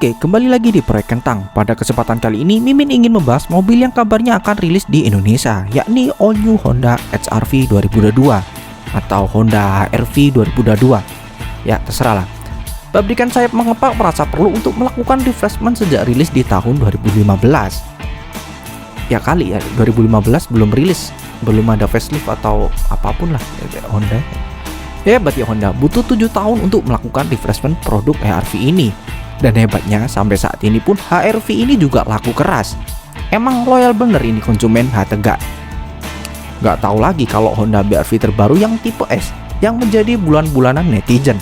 Oke, kembali lagi di Proyek Kentang. Pada kesempatan kali ini, Mimin ingin membahas mobil yang kabarnya akan rilis di Indonesia, yakni All New Honda HR-V 2022 atau Honda HR-V 2022. Ya, terserah lah. Pabrikan sayap mengepak merasa perlu untuk melakukan refreshment sejak rilis di tahun 2015. Ya kali ya, 2015 belum rilis, belum ada facelift atau apapun lah Honda. Hebat ya Honda, butuh 7 tahun untuk melakukan refreshment produk HR-V ini. Dan hebatnya sampai saat ini pun HR-V ini juga laku keras. Emang loyal bener ini konsumen H-Tegak. Gak tahu lagi kalau Honda HR-V terbaru yang tipe S yang menjadi bulan-bulanan netizen.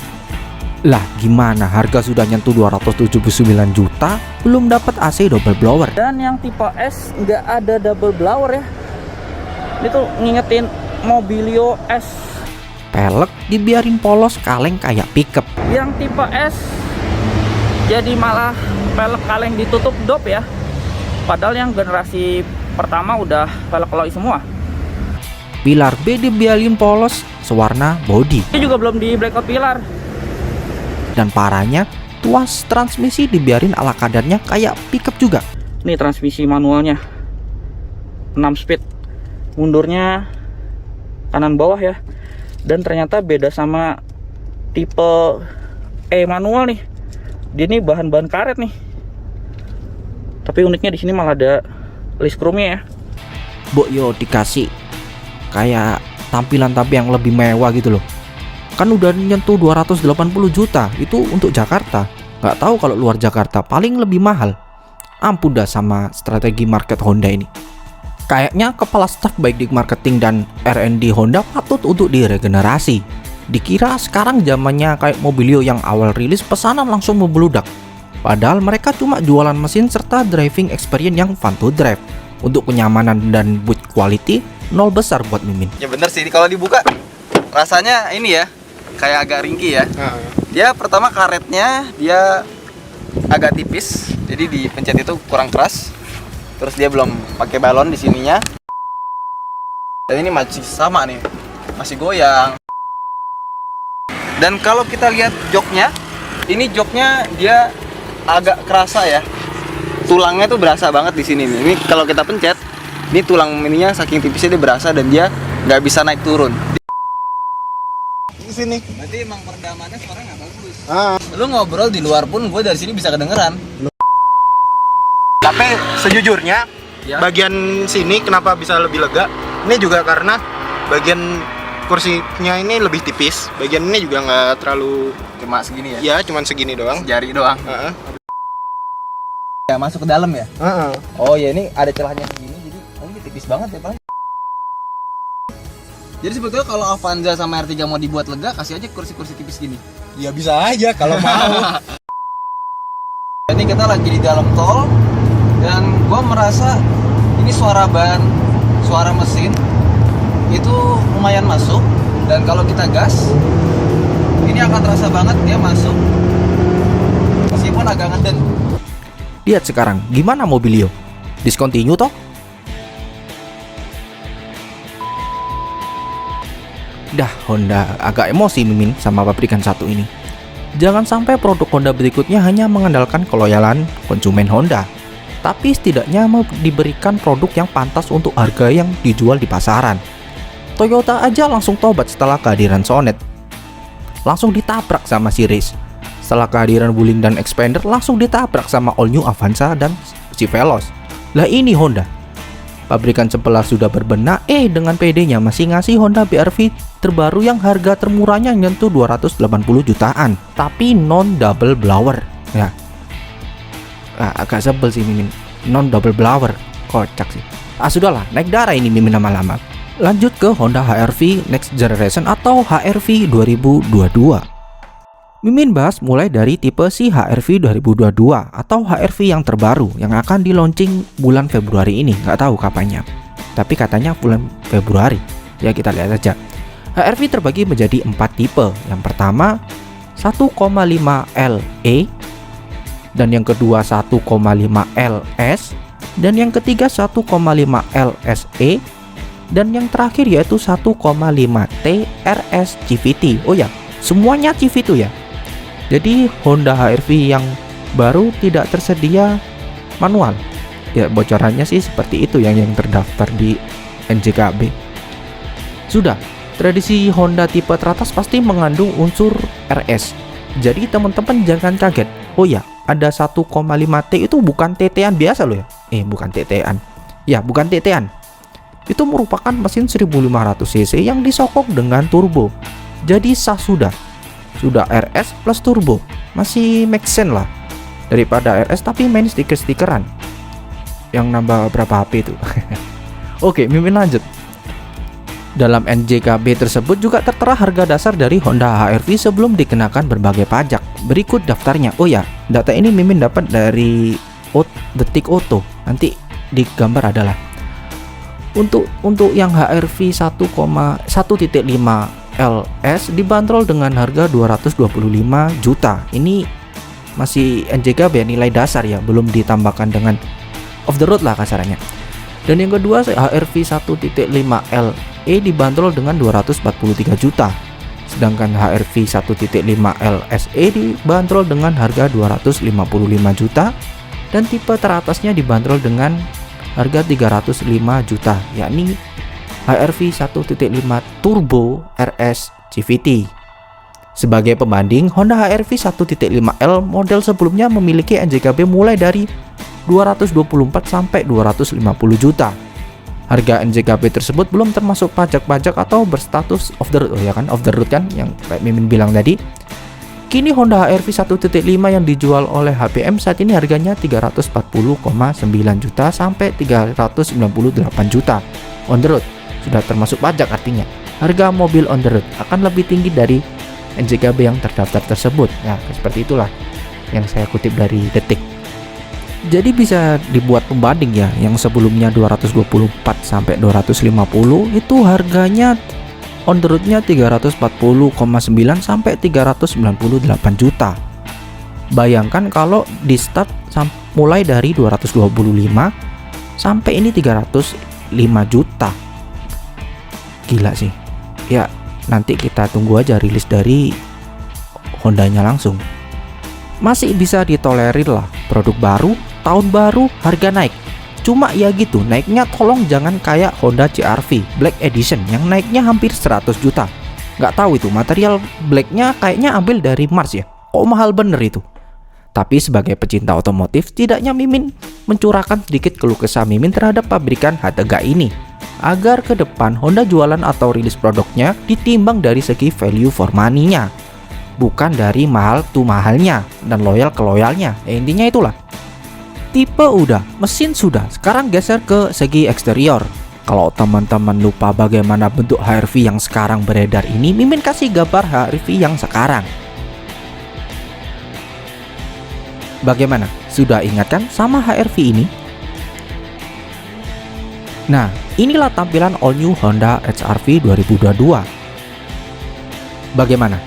Lah gimana, harga sudah nyentuh 279 juta belum dapat AC double blower. Dan yang tipe S nggak ada double blower ya. Ini tuh ngingetin Mobilio S. Pelek dibiarin polos kaleng kayak pickup. Yang tipe S jadi malah pelek kaleng ditutup dop ya. Padahal yang generasi pertama udah pelek loi semua. Pilar B dibiarin polos sewarna body. Ini juga belum di blackout pilar. Dan parahnya, tuas transmisi dibiarin ala kadarnya kayak pickup juga. Ini transmisi manualnya 6 speed. Mundurnya kanan bawah ya. Dan ternyata beda sama tipe E manual nih. Dia ini bahan-bahan karet nih. Tapi uniknya di sini malah ada list chrome-nya ya. Yo dikasih kayak tampilan tapi yang lebih mewah gitu loh. Kan udah nyentuh 280 juta itu untuk Jakarta. Gak tahu kalau luar Jakarta paling lebih mahal. Ampun dah sama strategi market Honda ini. Kayaknya kepala staf baik di marketing dan R&D Honda patut untuk diregenerasi. Dikira sekarang zamannya kayak Mobilio yang awal rilis pesanan langsung membludak. Padahal mereka cuma jualan mesin serta driving experience yang fun to drive. Untuk kenyamanan dan boot quality, nol besar buat Mimin. Ya bener sih, kalau dibuka rasanya ini ya, kayak agak ringkih ya. Dia pertama karetnya dia agak tipis, jadi dipencet itu kurang keras. Terus dia belum pakai balon di sininya. Dan ini masih sama nih, masih goyang. Dan kalau kita lihat joknya, ini joknya dia agak kerasa ya. Tulangnya tuh berasa banget di sini nih. Ini kalau kita pencet, ini tulang ininya saking tipisnya dia berasa dan dia nggak bisa naik turun. Di sini. Berarti emang peredamannya suara nggak bagus. Lu ngobrol di luar pun gue dari sini bisa kedengeran. Tapi sejujurnya Ya. bagian sini kenapa bisa lebih lega? Ini juga karena bagian kursinya ini lebih tipis. Bagian ini juga nggak terlalu, Cuma segini ya? ya cuman segini doang. Jari doang. Ya masuk ke dalam ya? Oh ya, ini ada celahnya segini, jadi ini tipis banget ya Pak. Jadi sebetulnya kalau Avanza sama R3 mau dibuat lega, kasih aja kursi-kursi tipis gini. Ya bisa aja kalau mau. Ini kita lagi di dalam tol dan gua merasa ini suara ban, suara mesin itu lumayan masuk, dan kalau kita gas ini akan terasa banget dia masuk meskipun agak ngeden. Lihat sekarang, gimana Mobilio? Discontinue toh? Dah, Honda agak emosi Mimin sama pabrikan satu ini. Jangan sampai produk Honda berikutnya hanya mengandalkan keloyalan konsumen Honda, tapi setidaknya mau diberikan produk yang pantas untuk harga yang dijual di pasaran. Toyota aja langsung tobat setelah kehadiran Sonet. Langsung ditabrak sama Series. Setelah kehadiran Wuling dan Expander langsung ditabrak sama All New Avanza dan si Veloz. Lah ini Honda. Pabrikan sebelah sudah berbenah, dengan PD-nya masih ngasih Honda HR-V terbaru yang harga termurahnya nyentuh 280 jutaan, tapi non double blower. Ya. Agak sebel sih Mimin. Non double blower. Kocak sih. Sudahlah, naik darah ini Mimin lama-lama. Lanjut ke Honda HR-V Next Generation atau HR-V 2022. Mimin bahas mulai dari tipe si HR-V 2022 atau HR-V yang terbaru yang akan di launching bulan Februari ini. Nggak tahu kapannya, tapi katanya bulan Februari. Ya kita lihat saja. HR-V terbagi menjadi 4 tipe. Yang pertama 1,5 LE, dan yang kedua 1,5 LS, dan yang ketiga 1,5 LSE, dan yang terakhir yaitu 1,5 T RS CVT. Oh ya, semuanya CVT ya. Jadi Honda HR-V yang baru tidak tersedia manual. Ya, bocorannya sih seperti itu yang terdaftar di NJKB. Sudah, tradisi Honda tipe teratas pasti mengandung unsur RS. Jadi teman-teman jangan kaget. Oh ya, ada 1,5T itu bukan TT-an biasa loh ya. Bukan TT-an. Ya, bukan TT-an. Itu merupakan mesin 1500 cc yang disokong dengan turbo. Jadi sah sudah RS plus turbo. Masih make sense lah daripada RS tapi main stiker-stikeran yang nambah berapa HP itu. Oke, Mimin lanjut. Dalam NJKB tersebut juga tertera harga dasar dari Honda HR-V sebelum dikenakan berbagai pajak. Berikut daftarnya. Oh ya, data ini Mimin dapat dari Detik Auto. Nanti di gambar adalah. Untuk yang HR-V 1,1.5 LS dibanderol dengan harga 225 juta. Ini masih NJKB nilai dasar ya, belum ditambahkan dengan off the road lah kasarannya. Dan yang kedua HR-V 1.5 LE dibanderol dengan 243 juta. Sedangkan HR-V 1.5 LSE dibanderol dengan harga 255 juta dan tipe teratasnya dibanderol dengan harga 305 juta, yakni HR-V 1.5 Turbo RS CVT. Sebagai pembanding, Honda HR-V 1.5L model sebelumnya memiliki NJKB mulai dari 224 sampai 250 juta. Harga NJKB tersebut belum termasuk pajak-pajak atau berstatus off the road. Oh ya kan, off the road kan yang kayak Mimin bilang tadi. Kini Honda HR-V 1.5 yang dijual oleh HPM saat ini harganya 340,9 juta sampai 398 juta on the road. Sudah termasuk pajak, artinya harga mobil on the road akan lebih tinggi dari NJKB yang terdaftar tersebut. Nah, seperti itulah yang saya kutip dari Detik. Jadi bisa dibuat pembanding ya, yang sebelumnya 224 sampai 250 itu harganya on the roadnya 340,9 sampai 398 juta. Bayangkan kalau di start mulai dari 225 sampai ini 305 juta. Gila sih. Ya, nanti kita tunggu aja rilis dari Hondanya langsung. Masih bisa ditolerir lah, produk baru, tahun baru, harga naik. Cuma ya gitu, naiknya tolong jangan kayak Honda CR-V Black Edition yang naiknya hampir 100 juta. Nggak tahu itu material blacknya kayaknya ambil dari Mars ya. Kok mahal bener itu. Tapi sebagai pecinta otomotif, tidaknya Mimin mencurahkan sedikit keluh kesah Mimin terhadap pabrikan Hatega ini, agar ke depan Honda jualan atau rilis produknya ditimbang dari segi value for money-nya, bukan dari mahal tuh mahalnya dan loyal ke loyalnya. Intinya itulah. Tipe udah, mesin sudah, sekarang geser ke segi eksterior. Kalau teman-teman lupa bagaimana bentuk HR-V yang sekarang beredar ini, Mimin kasih gambar HR-V yang sekarang. Bagaimana? Sudah ingat kan sama HR-V ini? Nah, inilah tampilan all new Honda HR-V 2022. Bagaimana?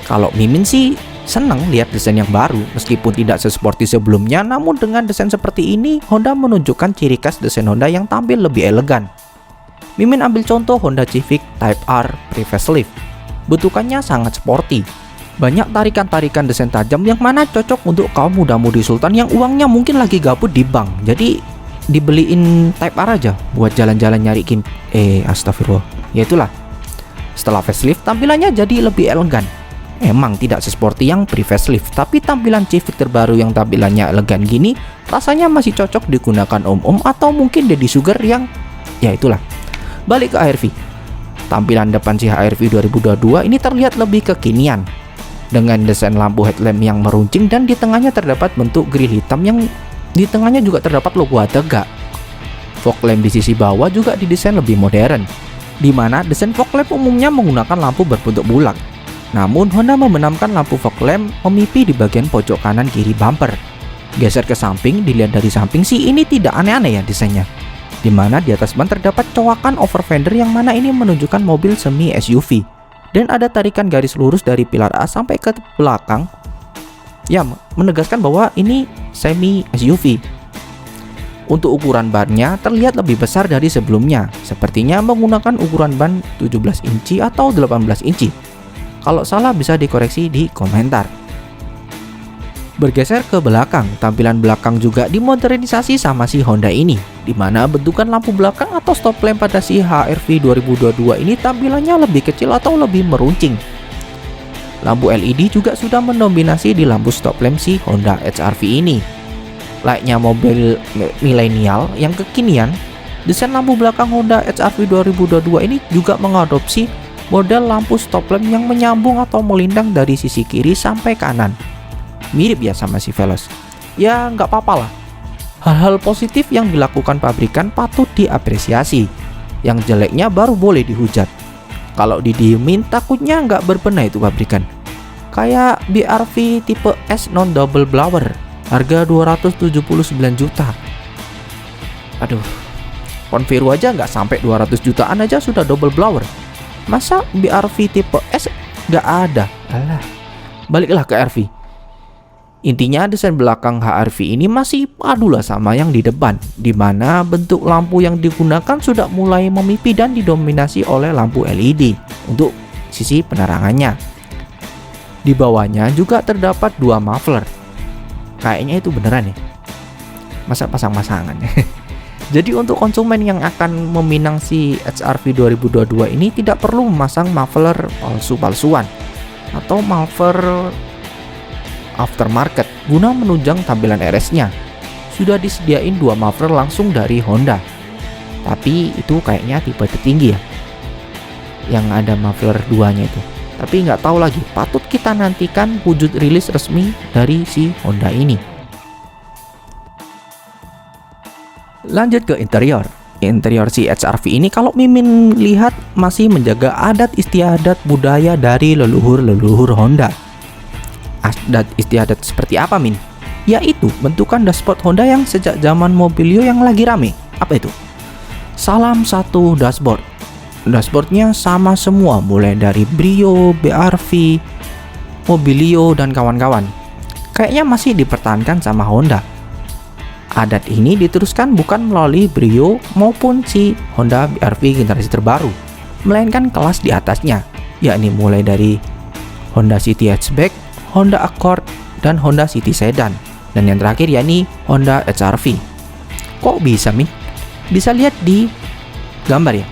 Kalau Mimin sih senang lihat desain yang baru, meskipun tidak sesporty sebelumnya, namun dengan desain seperti ini, Honda menunjukkan ciri khas desain Honda yang tampil lebih elegan. Mimin ambil contoh Honda Civic Type R pre-facelift. Bentukannya sangat sporty. Banyak tarikan-tarikan desain tajam yang mana cocok untuk kaum muda-mudi sultan yang uangnya mungkin lagi gabut di bank. Jadi dibeliin Type R aja buat jalan-jalan nyari astagfirullah. Ya itulah. Setelah facelift, tampilannya jadi lebih elegan. Emang tidak sesporty yang pre-facelift, tapi tampilan Civic terbaru yang tampilannya elegan gini rasanya masih cocok digunakan om-om atau mungkin Daddy Sugar yang ya itulah. Balik ke HR-V. Tampilan depan si HR-V 2022 ini terlihat lebih kekinian dengan desain lampu headlamp yang meruncing dan di tengahnya terdapat bentuk grill hitam yang di tengahnya juga terdapat logo Hatega. Fog lamp di sisi bawah juga didesain lebih modern, di mana desain fog lamp umumnya menggunakan lampu berbentuk bulat. Namun Honda membenamkan lampu fog lamp memipi di bagian pojok kanan kiri bumper. Geser ke samping, dilihat dari samping sih ini tidak aneh-aneh ya desainnya. Dimana di atas ban terdapat coakan over fender yang mana ini menunjukkan mobil semi SUV. Dan ada tarikan garis lurus dari pilar A sampai ke belakang ya menegaskan bahwa ini semi SUV. Untuk ukuran bannya terlihat lebih besar dari sebelumnya, sepertinya menggunakan ukuran ban 17 inci atau 18 inci. Kalau salah bisa dikoreksi di komentar. Bergeser ke belakang, tampilan belakang juga dimodernisasi sama si Honda ini, dimana bentukan lampu belakang atau stop lamp pada si HR-V 2022 ini tampilannya lebih kecil atau lebih meruncing. Lampu LED juga sudah mendominasi di lampu stop lamp si Honda HR-V ini. Layaknya mobil milenial yang kekinian, desain lampu belakang Honda HR-V 2022 ini juga mengadopsi model lampu stop lamp yang menyambung atau melintang dari sisi kiri sampai kanan. Mirip ya sama si Veloz. Ya nggak apa-apa lah. Hal-hal positif yang dilakukan pabrikan patut diapresiasi. Yang jeleknya baru boleh dihujat. Kalau didiemin takutnya nggak berbenah itu pabrikan. Kayak BR-V tipe S non double blower, harga 279 juta. Aduh, Conviru aja nggak sampai 200 jutaan aja sudah double blower. Masa BR-V tipe S nggak ada? Alah, baliklah ke RV. Intinya desain belakang HR-V ini masih padulah sama yang di depan, dimana bentuk lampu yang digunakan sudah mulai memipih dan didominasi oleh lampu LED untuk sisi penerangannya. Di bawahnya juga terdapat dua muffler. Kayaknya itu beneran ya, masa pasang-pasangan. Jadi untuk konsumen yang akan meminang si HR-V 2022 ini tidak perlu memasang muffler palsu-palsuan atau muffler aftermarket guna menunjang tampilan RS-nya. Sudah disediain dua muffler langsung dari Honda. Tapi itu kayaknya tipe tertinggi ya, yang ada muffler duanya itu. Tapi nggak tahu lagi, patut kita nantikan wujud rilis resmi dari si Honda ini. Lanjut ke interior. Interior si HR-V ini kalau Mimin lihat masih menjaga adat istiadat budaya dari leluhur-leluhur Honda. Adat istiadat seperti apa, Min? Yaitu bentukan dashboard Honda yang sejak zaman Mobilio yang lagi rame. Apa itu? Salam satu dashboard. Dashboardnya sama semua, mulai dari Brio, BR-V, Mobilio, dan kawan-kawan. Kayaknya masih dipertahankan sama Honda. Adat ini diteruskan bukan melalui Brio maupun si Honda BR-V generasi terbaru, melainkan kelas di atasnya, yakni mulai dari Honda City Hatchback, Honda Accord, dan Honda City Sedan. Dan yang terakhir yakni Honda HR-V. Kok bisa, Min? Bisa lihat di gambar ya.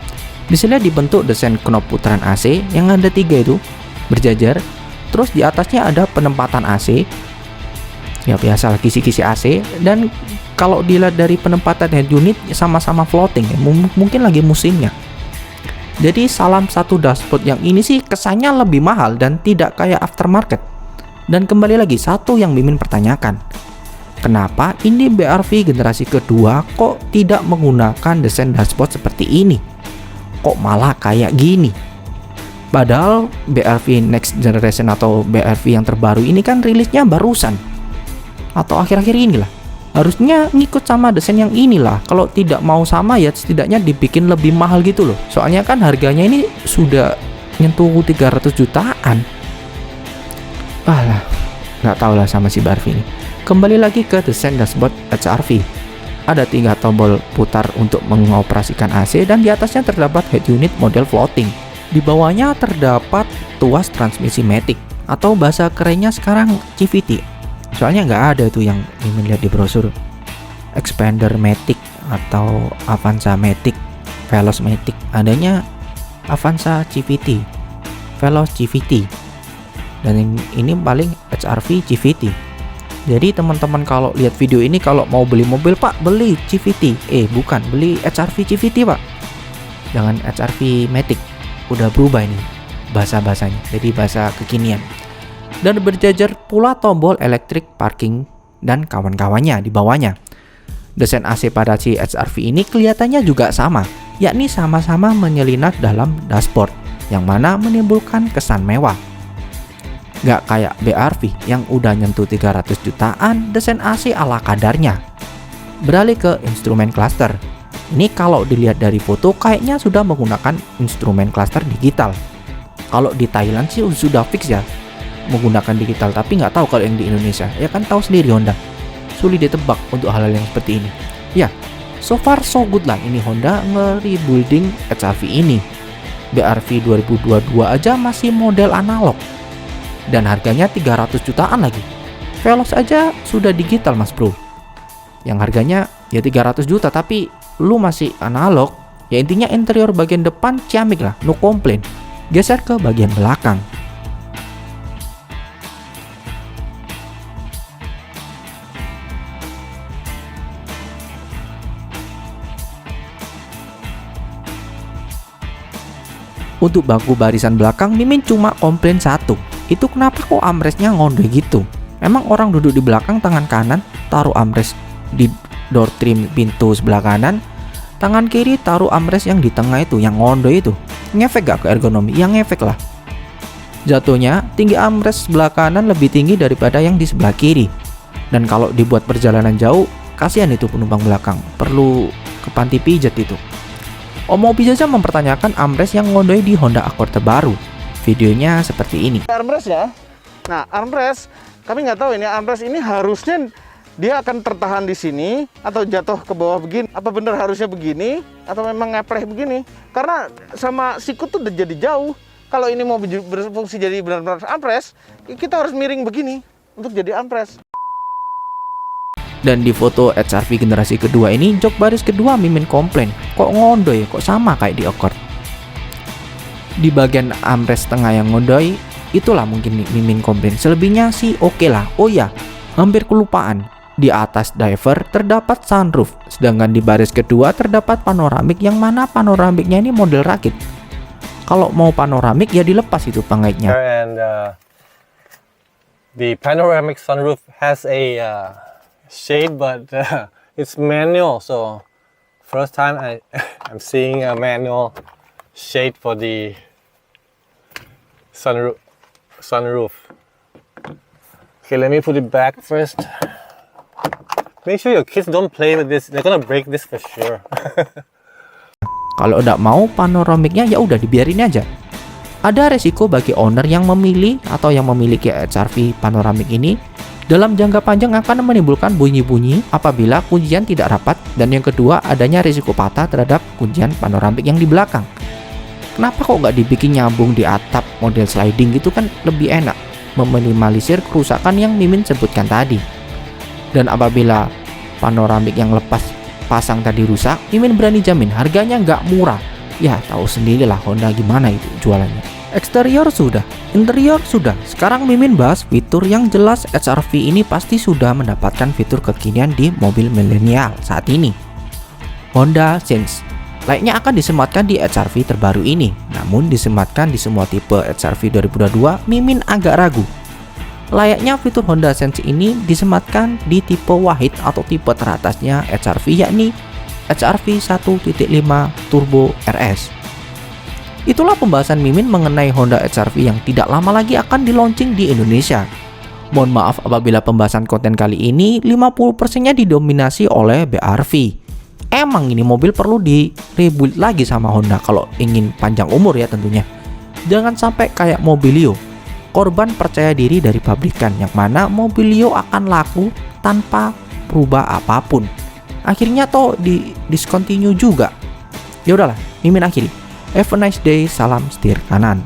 Bisa lihat dibentuk desain knop putaran AC yang ada 3 itu berjajar. Terus di atasnya ada penempatan AC. Ya biasa kisi-kisi AC. Dan kalau dilihat dari penempatan head unit sama-sama floating ya. Mungkin lagi musimnya. Jadi salam satu dashboard yang ini sih kesannya lebih mahal dan tidak kayak aftermarket. Dan kembali lagi, satu yang Mimin pertanyakan, kenapa ini BR-V generasi kedua kok tidak menggunakan desain dashboard seperti ini? Kok malah kayak gini? Padahal BR-V next generation atau BR-V yang terbaru ini kan rilisnya barusan, atau akhir-akhir inilah. Harusnya ngikut sama desain yang inilah. Kalau tidak mau sama ya setidaknya dibikin lebih mahal gitu loh. Soalnya kan harganya ini sudah nyentuh 300 jutaan. Alah, nggak tahu lah sama si BR-V ini. Kembali lagi ke desain dashboard HR-V. Ada 3 tombol putar untuk mengoperasikan AC dan di atasnya terdapat head unit model floating. Di bawahnya terdapat tuas transmisi matic atau bahasa kerennya sekarang CVT. Soalnya nggak ada itu yang Mimin lihat di brosur. Expander matic atau Avanza matic, Veloz matic. Adanya Avanza CVT, Veloz CVT. Dan ini paling HR-V CVT. Jadi teman-teman kalau lihat video ini, kalau mau beli mobil, Pak, beli CVT. Bukan, beli HR-V CVT, Pak. Jangan HR-V Matic. Udah berubah ini bahasa-bahasanya. Jadi bahasa kekinian. Dan berjajar pula tombol elektrik parking dan kawan-kawannya di bawahnya. Desain AC pada si HR-V ini kelihatannya juga sama, yakni sama-sama menyelinap dalam dashboard, yang mana menimbulkan kesan mewah. Gak kayak BR-V yang udah nyentuh 300 jutaan, desain AC ala kadarnya. Beralih ke instrumen cluster. Ini kalau dilihat dari foto kayaknya sudah menggunakan instrumen cluster digital. Kalau di Thailand sih sudah fix ya menggunakan digital, tapi nggak tahu kalau yang di Indonesia. Ya kan tahu sendiri Honda, sulit ditebak untuk hal-hal yang seperti ini. Ya, so far so good lah ini Honda nge-rebuilding HR-V ini. BR-V 2022 aja masih model analog dan harganya 300 jutaan lagi. Veloz aja sudah digital mas bro, yang harganya ya 300 juta, tapi lu masih analog. Ya intinya interior bagian depan ciamik lah, no komplain. Geser ke bagian belakang. Untuk bangku barisan belakang, Mimin cuma komplain satu. Itu kenapa kok armrestnya ngondoy gitu? Emang orang duduk di belakang tangan kanan taruh armrest di door trim pintu sebelah kanan, tangan kiri taruh armrest yang di tengah itu, yang ngondoy itu. Ngefek gak ke ergonomi? Yang ngefek lah. Jatuhnya tinggi armrest sebelah kanan lebih tinggi daripada yang di sebelah kiri. Dan kalau dibuat perjalanan jauh, kasihan itu penumpang belakang, perlu ke panti pijat itu. Om Mobi saja mempertanyakan armrest yang ngondoi di Honda Accord terbaru. Videonya seperti ini. Armrest ya. Nah, armrest kami nggak tahu ini armrest ini harusnya dia akan tertahan di sini atau jatuh ke bawah begini. Apa benar harusnya begini atau memang ngepleh begini? Karena sama sikut tuh udah jadi jauh. Kalau ini mau berfungsi jadi benar-benar armrest, kita harus miring begini untuk jadi armrest. Dan di foto HR-V generasi kedua ini, jok baris kedua Mimin komplain, kok ngondoy, kok sama kayak di Accord. Di bagian armrest tengah yang ngondoy, itulah mungkin Mimin komplain. Selebihnya sih oke lah. Oh ya, hampir kelupaan. Di atas diver terdapat sunroof, sedangkan di baris kedua terdapat panoramik, yang mana panoramiknya ini model rakit. Kalau mau panoramik ya dilepas itu pengaitnya. And the panoramic sunroof has a shade, but it's manual, so first time I'm seeing a manual shade for the sunroof. Okay, let me put it back first. Make sure your kids don't play with this, they're gonna break this for sure. Kalau udah mau panoramiknya ya udah dibiarin aja. Ada resiko bagi owner yang memilih atau yang memiliki HR-V panoramik ini. Dalam jangka panjang akan menimbulkan bunyi-bunyi apabila kuncian tidak rapat, dan yang kedua adanya risiko patah terhadap kuncian panoramik yang di belakang. Kenapa kok nggak dibikin nyambung di atap model sliding gitu, kan lebih enak, meminimalisir kerusakan yang Mimin sebutkan tadi. Dan apabila panoramik yang lepas pasang tadi rusak, Mimin berani jamin harganya nggak murah. Ya tahu sendirilah Honda gimana itu jualannya. Eksterior sudah, interior sudah. Sekarang Mimin bahas fitur yang jelas. HR-V ini pasti sudah mendapatkan fitur kekinian di mobil milenial saat ini. Honda Sense layaknya akan disematkan di HR-V terbaru ini. Namun disematkan di semua tipe HR-V 2022, Mimin agak ragu. Layaknya fitur Honda Sense ini disematkan di tipe wahid atau tipe teratasnya HR-V, yakni HR-V 1.5 Turbo RS. Itulah pembahasan Mimin mengenai Honda HR-V yang tidak lama lagi akan di-launching di Indonesia. Mohon maaf apabila pembahasan konten kali ini 50%-nya didominasi oleh BR-V. Emang ini mobil perlu di-rebuild lagi sama Honda kalau ingin panjang umur ya tentunya. Jangan sampai kayak Mobilio, korban percaya diri dari pabrikan, yang mana Mobilio akan laku tanpa berubah apapun. Akhirnya toh di-discontinue juga. Ya udahlah, Mimin akhiri. Have a nice day, salam setir kanan.